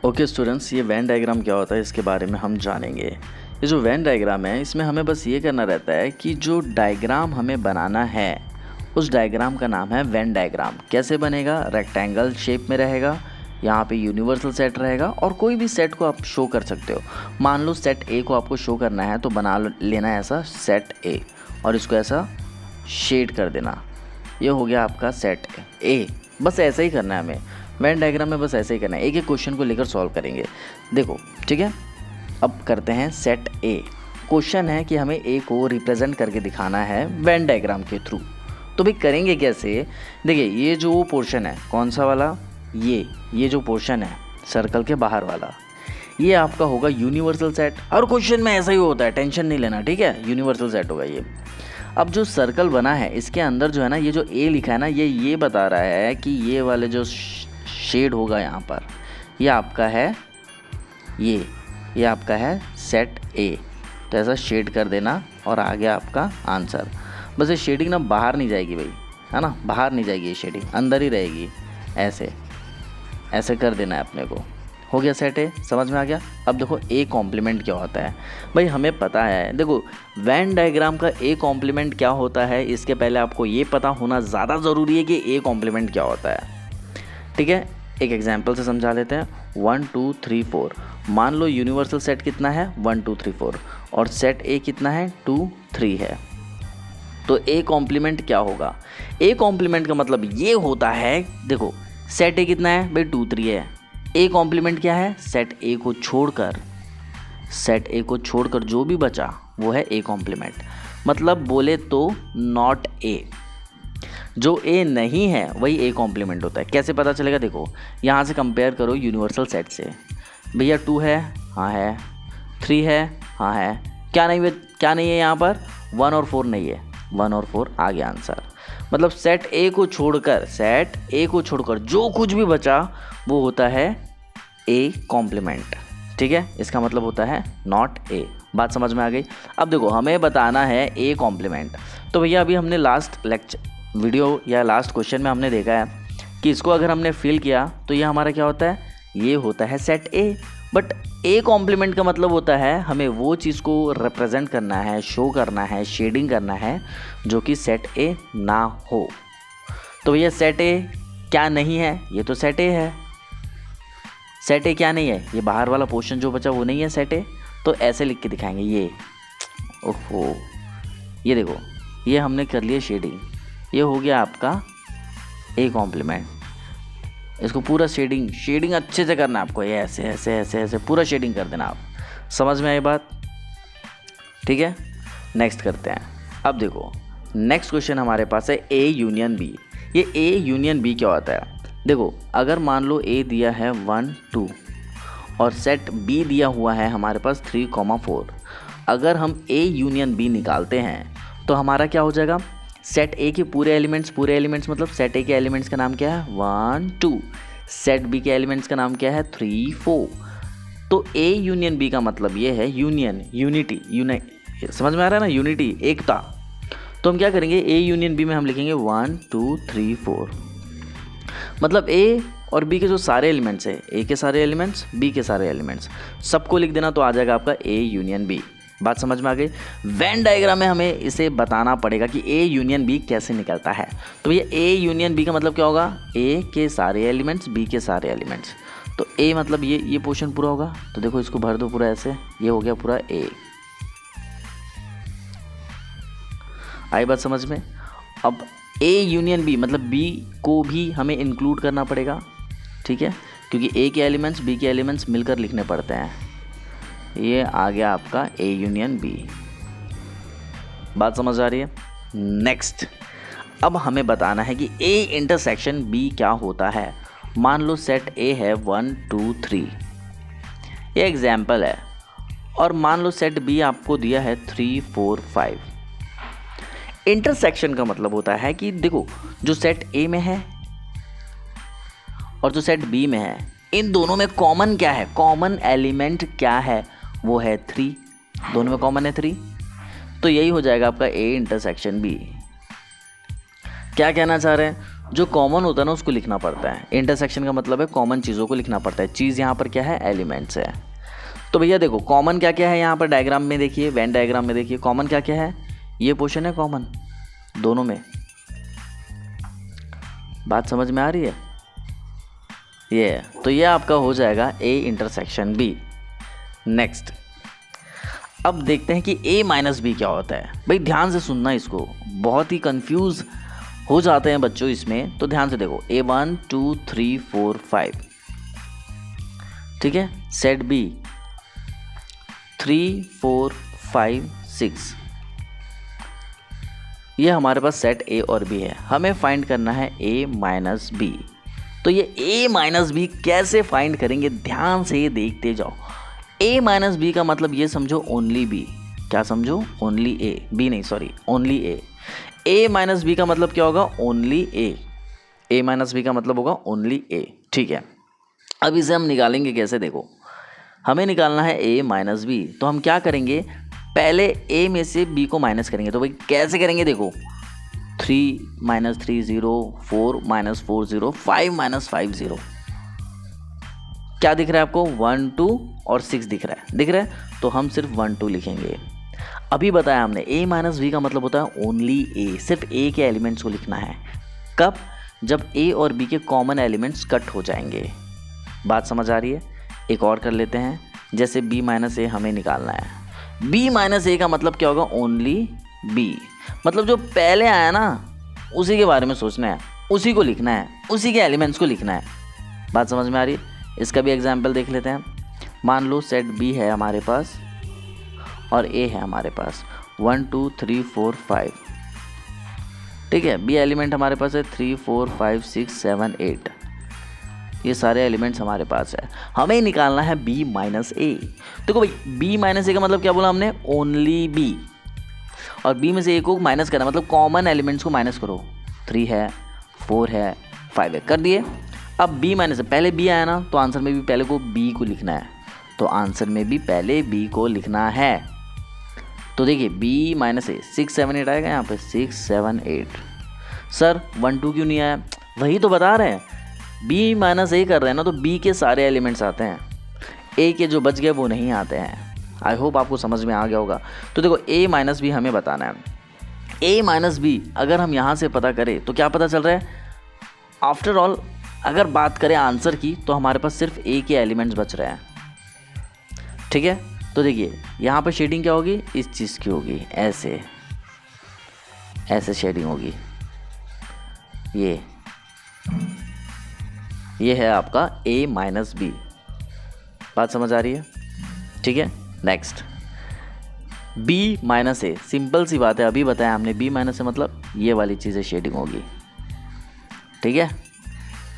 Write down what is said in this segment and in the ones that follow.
Okay students, ये Venn diagram क्या होता है इसके बारे में हम जानेंगे। ये जो वेन डायग्राम है इसमें हमें बस ये करना रहता है कि जो डायग्राम हमें बनाना है उस डायग्राम का नाम है वेन डायग्राम। कैसे बनेगा? रेक्टेंगल शेप में रहेगा, यहाँ पे यूनिवर्सल सेट रहेगा और कोई भी सेट को आप शो कर सकते हो। मान लो सेट ए को आपको शो करना है तो बना लेना है ऐसा सेट ए और इसको ऐसा शेड कर देना। ये हो गया आपका सेट ए। बस ऐसा ही करना है हमें वेन डायग्राम में, बस ऐसे ही करना है। एक एक क्वेश्चन को लेकर सॉल्व करेंगे। देखो ठीक है, अब करते हैं सेट ए। क्वेश्चन है कि हमें ए को रिप्रेजेंट करके दिखाना है वेन डायग्राम के थ्रू। तो भाई करेंगे कैसे? देखिए ये जो पोर्शन है, कौन सा वाला? ये जो पोर्शन है सर्कल के बाहर वाला, ये आपका होगा यूनिवर्सल सेट। और क्वेश्चन में ऐसा ही होता है, टेंशन नहीं लेना, ठीक है। यूनिवर्सल सेट होगा ये। अब जो सर्कल बना है इसके अंदर जो है ना, ये जो ए लिखा है ना, ये बता रहा है कि ये वाले जो शेड होगा यहाँ पर, ये आपका है ये आपका है सेट ए। तो ऐसा शेड कर देना और आ गया आपका आंसर। बस ये शेडिंग ना बाहर नहीं जाएगी भाई, है ना, बाहर नहीं जाएगी ये शेडिंग, अंदर ही रहेगी। ऐसे कर देना है अपने को। हो गया सेट ए, समझ में आ गया। अब देखो ए कॉम्प्लीमेंट क्या होता है भाई, हमें पता है। देखो वेन डायग्राम का ए कॉम्प्लीमेंट क्या होता है, इसके पहले आपको ये पता होना ज़्यादा ज़रूरी है कि ए कॉम्प्लीमेंट क्या होता है, ठीक है। एक एग्जांपल से समझा लेते हैं। 1 2 3 4, मान लो यूनिवर्सल सेट कितना है 1 2 3 4 और सेट ए कितना है 2 3 है। तो ए कॉम्प्लीमेंट क्या होगा? ए कॉम्प्लीमेंट का मतलब ये होता है, देखो सेट ए कितना है भाई 2 3 है। ए कॉम्प्लीमेंट क्या है? सेट ए को छोड़कर जो भी बचा वो है ए कॉम्प्लीमेंट। मतलब बोले तो नॉट ए, जो ए नहीं है वही ए कॉम्प्लीमेंट होता है। कैसे पता चलेगा? देखो यहाँ से कंपेयर करो यूनिवर्सल सेट से। भैया 2 है, हाँ है, 3 है, हाँ है, क्या नहीं है यहाँ पर? 1 और 4 नहीं है, 1 और 4 आ गया आंसर। मतलब सेट ए को छोड़कर जो कुछ भी बचा वो होता है ए कॉम्प्लीमेंट, ठीक है। इसका मतलब होता है नॉट ए। बात समझ में आ गई? अब देखो हमें बताना है ए कॉम्प्लीमेंट। तो भैया अभी हमने लास्ट वीडियो या लास्ट क्वेश्चन में हमने देखा है कि इसको अगर हमने फिल किया तो ये हमारा क्या होता है? ये होता है set A. But A complement का मतलब होता है हमें वो चीज़ को रिप्रेजेंट करना है, शो करना है, शेडिंग करना है जो कि सेट ए ना हो। तो भैया सेट ए क्या नहीं है? ये तो सेट ए है। सेट ए क्या नहीं है? ये बाहर वाला पोर्शन जो बचा वो नहीं है सेट ए। तो ऐसे लिख के दिखाएंगे ये। ओहो, ये देखो ये हमने कर लिया शेडिंग, ये हो गया आपका ए कॉम्प्लीमेंट। इसको पूरा शेडिंग अच्छे से करना है आपको। ये ऐसे पूरा शेडिंग कर देना आप। समझ में आई बात? ठीक है, नेक्स्ट करते हैं। अब देखो नेक्स्ट क्वेश्चन हमारे पास है ए यूनियन बी। ये ए यूनियन बी क्या होता है? देखो अगर मान लो ए दिया है 1 2 और सेट बी दिया हुआ है हमारे पास 3 4। अगर हम ए यूनियन बी निकालते हैं तो हमारा क्या हो जाएगा? सेट ए के पूरे एलिमेंट्स मतलब सेट ए के एलिमेंट्स का नाम क्या है 1 2, सेट बी के एलिमेंट्स का नाम क्या है 3 4। तो ए यूनियन बी का मतलब ये है यूनिटी, समझ में आ रहा है ना, यूनिटी, एकता। तो हम क्या करेंगे, ए यूनियन बी में हम लिखेंगे 1 2 3 4। मतलब ए और बी के जो सारे एलिमेंट्स है, ए के सारे एलिमेंट्स, बी के सारे एलिमेंट्स, सबको लिख देना तो आ जाएगा आपका ए यूनियन बी। बात समझ में आ गई? वेन डायग्राम में हमें इसे बताना पड़ेगा कि ए यूनियन बी कैसे निकलता है। तो ये ए यूनियन बी का मतलब क्या होगा? ए के सारे एलिमेंट्स, बी के सारे एलिमेंट्स। तो ए मतलब ये पोर्शन पूरा होगा। तो देखो इसको भर दो पूरा ऐसे, ये हो गया पूरा ए। आई बात समझ में? अब ए यूनियन बी मतलब बी को भी हमें इंक्लूड करना पड़ेगा, ठीक है, क्योंकि ए के एलिमेंट्स बी के एलिमेंट्स मिलकर लिखने पड़ते हैं। ये आ गया आपका ए यूनियन बी। बात समझ आ रही है? नेक्स्ट, अब हमें बताना है कि ए इंटरसेक्शन बी क्या होता है। मान लो सेट ए है 1 2 3, ये एग्जाम्पल है। और मान लो सेट बी आपको दिया है 3 4 5। इंटरसेक्शन का मतलब होता है कि देखो जो सेट ए में है और जो सेट बी में है, इन दोनों में कॉमन क्या है? कॉमन एलिमेंट क्या है? वो है 3। दोनों में कॉमन है 3। तो यही हो जाएगा आपका ए इंटरसेक्शन बी। क्या कहना चाह रहे हैं? जो कॉमन होता है ना उसको लिखना पड़ता है। इंटरसेक्शन का मतलब है कॉमन चीज़ों को लिखना पड़ता है। चीज़ यहाँ पर क्या है, एलिमेंट्स है। तो भैया देखो कॉमन क्या क्या है यहाँ पर डायग्राम में देखिए, वेन डायग्राम में देखिए कॉमन क्या क्या है। ये पोर्शन है कॉमन दोनों में, बात समझ में आ रही है। ये तो ये आपका हो जाएगा ए इंटरसेक्शन बी। नेक्स्ट अब देखते हैं कि ए माइनस बी क्या होता है। भाई ध्यान से सुनना इसको, बहुत ही कंफ्यूज हो जाते हैं बच्चों इसमें, तो ध्यान से देखो। ए 1 2 3 4 5, ठीक है। सेट बी 3 4 5 6, ये हमारे पास सेट ए और बी है। हमें फाइंड करना है ए माइनस बी। तो ये ए माइनस बी कैसे फाइंड करेंगे, ध्यान से ये देखते जाओ। ए माइनस बी का मतलब ये समझो ओनली बी। क्या समझो, ओनली ए, बी नहीं sorry, only A. A minus B का मतलब क्या होगा, only A. A minus B का मतलब होगा ओनली ए, ठीक है। अब इसे हम निकालेंगे कैसे, देखो हमें निकालना है ए माइनस बी। तो हम क्या करेंगे, पहले ए में से बी को माइनस करेंगे। तो भाई कैसे करेंगे, देखो 3 - 3 0, 4 - 4 0, 5 - 5 0। क्या दिख रहा है आपको, 1 2 और 6 दिख रहा है। तो हम सिर्फ 1 2 लिखेंगे। अभी बताया हमने ए माइनस बी का मतलब होता है ओनली ए, सिर्फ ए के एलिमेंट्स को लिखना है। कब, जब ए और बी के कॉमन एलिमेंट्स कट हो जाएंगे। बात समझ आ रही है। एक और कर लेते हैं, जैसे बी माइनस ए हमें निकालना है। बी माइनस ए का मतलब क्या होगा, ओनली बी। मतलब जो पहले आया ना उसी के बारे में सोचना है, उसी को लिखना है, उसी के एलिमेंट्स को लिखना है। बात समझ में आ रही है। इसका भी एग्जाम्पल देख लेते हैं। मान लो सेट बी है हमारे पास और ए है हमारे पास 1 2 3 4 5, ठीक है। बी एलिमेंट हमारे पास है 3 4 5 6 7 8, ये सारे एलिमेंट्स हमारे पास है। हमें निकालना है बी माइनस ए। देखो भाई बी माइनस ए का मतलब क्या बोला हमने, ओनली बी। और बी में से ए को माइनस करना मतलब कॉमन एलिमेंट्स को माइनस करो। 3 है, 4 है, 5 है, कर दिए। अब बी माइनस, पहले बी आया ना तो आंसर में भी पहले को बी को लिखना है। तो आंसर में भी पहले बी को लिखना है। तो देखिए बी माइनस ए 6 7 8 आएगा यहाँ पे 6 7 8। सर 1 2 क्यों नहीं आया, वही तो बता रहे हैं, बी माइनस ए कर रहे हैं ना तो बी के सारे एलिमेंट्स आते हैं, ए के जो बच गए वो नहीं आते हैं। आई होप आपको समझ में आ गया होगा। तो देखो ए माइनस बी हमें बताना है। ए माइनस बी अगर हम यहाँ से पता करें तो क्या पता चल रहा है, आफ्टर ऑल अगर बात करें आंसर की तो हमारे पास सिर्फ ए के एलिमेंट्स बच रहे हैं, ठीक है। तो देखिए यहाँ पर शेडिंग क्या होगी, इस चीज़ की होगी, ऐसे ऐसे शेडिंग होगी। ये है आपका ए माइनस बी। बात समझ आ रही है, ठीक है। नेक्स्ट बी माइनस ए, सिंपल सी बात है, अभी बताया हमने बी माइनस ए मतलब ये वाली चीज़ें शेडिंग होगी, ठीक है।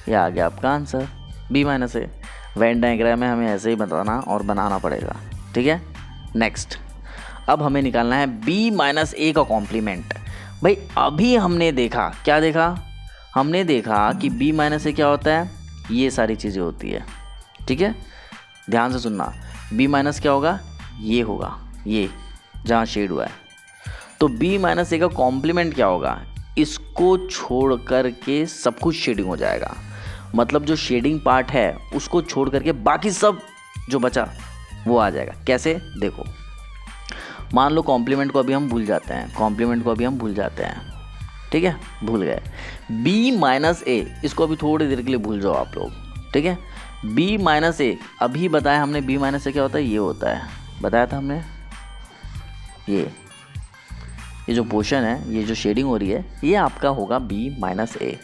ये आ गया आपका आंसर बी माइनस ए। वेन डायग्राम में हमें ऐसे ही बताना और बनाना पड़ेगा, ठीक है। नेक्स्ट अब हमें निकालना है बी माइनस ए का कॉम्प्लीमेंट। भाई अभी हमने देखा, क्या देखा, हमने देखा कि बी माइनस ए क्या होता है, ये सारी चीज़ें होती है, ठीक है। ध्यान से सुनना, बी माइनस क्या होगा, ये होगा, ये जहाँ शेड हुआ है। तो बी माइनस ए का कॉम्प्लीमेंट क्या होगा, इसको छोड़ कर के सब कुछ शेडिंग हो जाएगा। मतलब जो शेडिंग पार्ट है उसको छोड़ करके बाकी सब जो बचा वो आ जाएगा। कैसे, देखो मान लो कॉम्प्लीमेंट को अभी हम भूल जाते हैं, ठीक है, भूल गए। बी माइनस ए इसको अभी थोड़ी देर के लिए भूल जाओ आप लोग, ठीक है। बी माइनस ए अभी बताया हमने, बी माइनस ए क्या होता है, ये होता है, बताया था हमने। ये जो पोर्शन है, ये जो शेडिंग हो रही है, ये आपका होगा बी माइनस ए।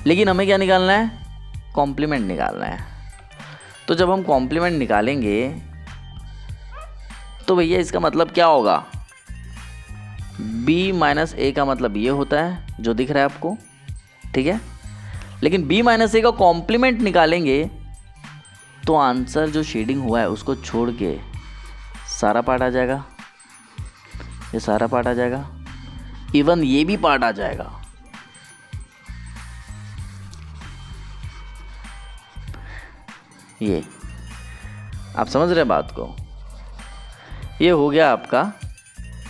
लेकिन हमें क्या निकालना है, कॉम्प्लीमेंट निकालना है। तो जब हम कॉम्प्लीमेंट निकालेंगे तो भैया इसका मतलब क्या होगा, बी माइनस ए का मतलब ये होता है जो दिख रहा है आपको, ठीक है। लेकिन बी माइनस ए का कॉम्प्लीमेंट निकालेंगे तो आंसर जो शेडिंग हुआ है उसको छोड़ के सारा पार्ट आ जाएगा, ये सारा पार्ट आ जाएगा, इवन ये भी पार्ट आ जाएगा। ये आप समझ रहे बात को। ये हो गया आपका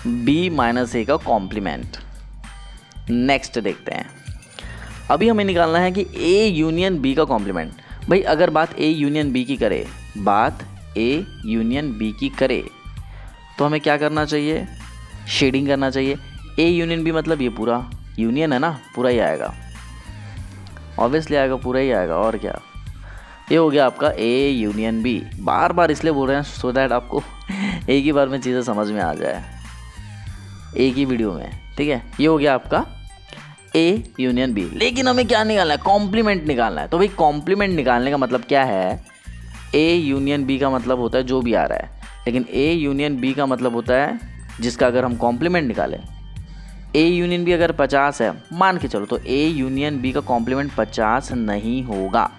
बी माइनस ए का कॉम्प्लीमेंट। नेक्स्ट देखते हैं, अभी हमें निकालना है कि ए यूनियन बी का कॉम्प्लीमेंट। भाई अगर बात ए यूनियन बी की करे, बात ए यूनियन बी की करे तो हमें क्या करना चाहिए, शेडिंग करना चाहिए। ए यूनियन बी मतलब ये पूरा यूनियन है ना, पूरा ही आएगा, ऑब्वियसली आएगा, पूरा ही आएगा, और क्या। ये हो गया आपका ए यूनियन बी। बार बार इसलिए बोल रहे हैं सो दैट आपको एक ही बार में चीज़ें समझ में आ जाए, एक ही वीडियो में, ठीक है। ये हो गया आपका ए यूनियन बी। लेकिन हमें क्या निकालना है, कॉम्प्लीमेंट निकालना है। तो भाई कॉम्प्लीमेंट निकालने का मतलब क्या है, ए यूनियन बी का मतलब होता है जो भी आ रहा है, लेकिन ए यूनियन बी का मतलब होता है जिसका अगर हम कॉम्प्लीमेंट निकालें, ए यूनियन बी अगर 50 है मान के चलो, तो ए यूनियन बी का कॉम्प्लीमेंट 50 नहीं होगा।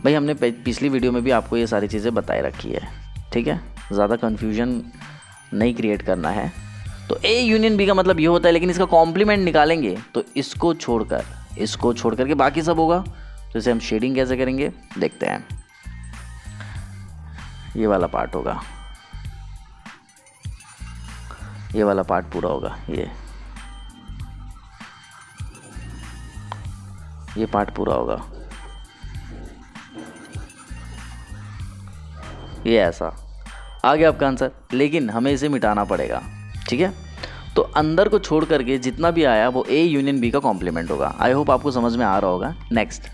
भाई हमने पिछली वीडियो में भी आपको ये सारी चीज़ें बताए रखी है, ठीक है, ज़्यादा कन्फ्यूजन नहीं क्रिएट करना है। तो ए यूनियन बी का मतलब ये होता है, लेकिन इसका कॉम्प्लीमेंट निकालेंगे तो इसको छोड़ कर के बाकी सब होगा। तो इसे हम शेडिंग कैसे करेंगे देखते हैं। ये वाला पार्ट होगा, ये वाला पार्ट पूरा होगा, ये पार्ट पूरा होगा, ये ऐसा आ गया आपका आंसर। लेकिन हमें इसे मिटाना पड़ेगा, ठीक है। तो अंदर को छोड़ करके जितना भी आया वो ए यूनियन बी का कॉम्प्लीमेंट होगा। आई होप आपको समझ में आ रहा होगा। नेक्स्ट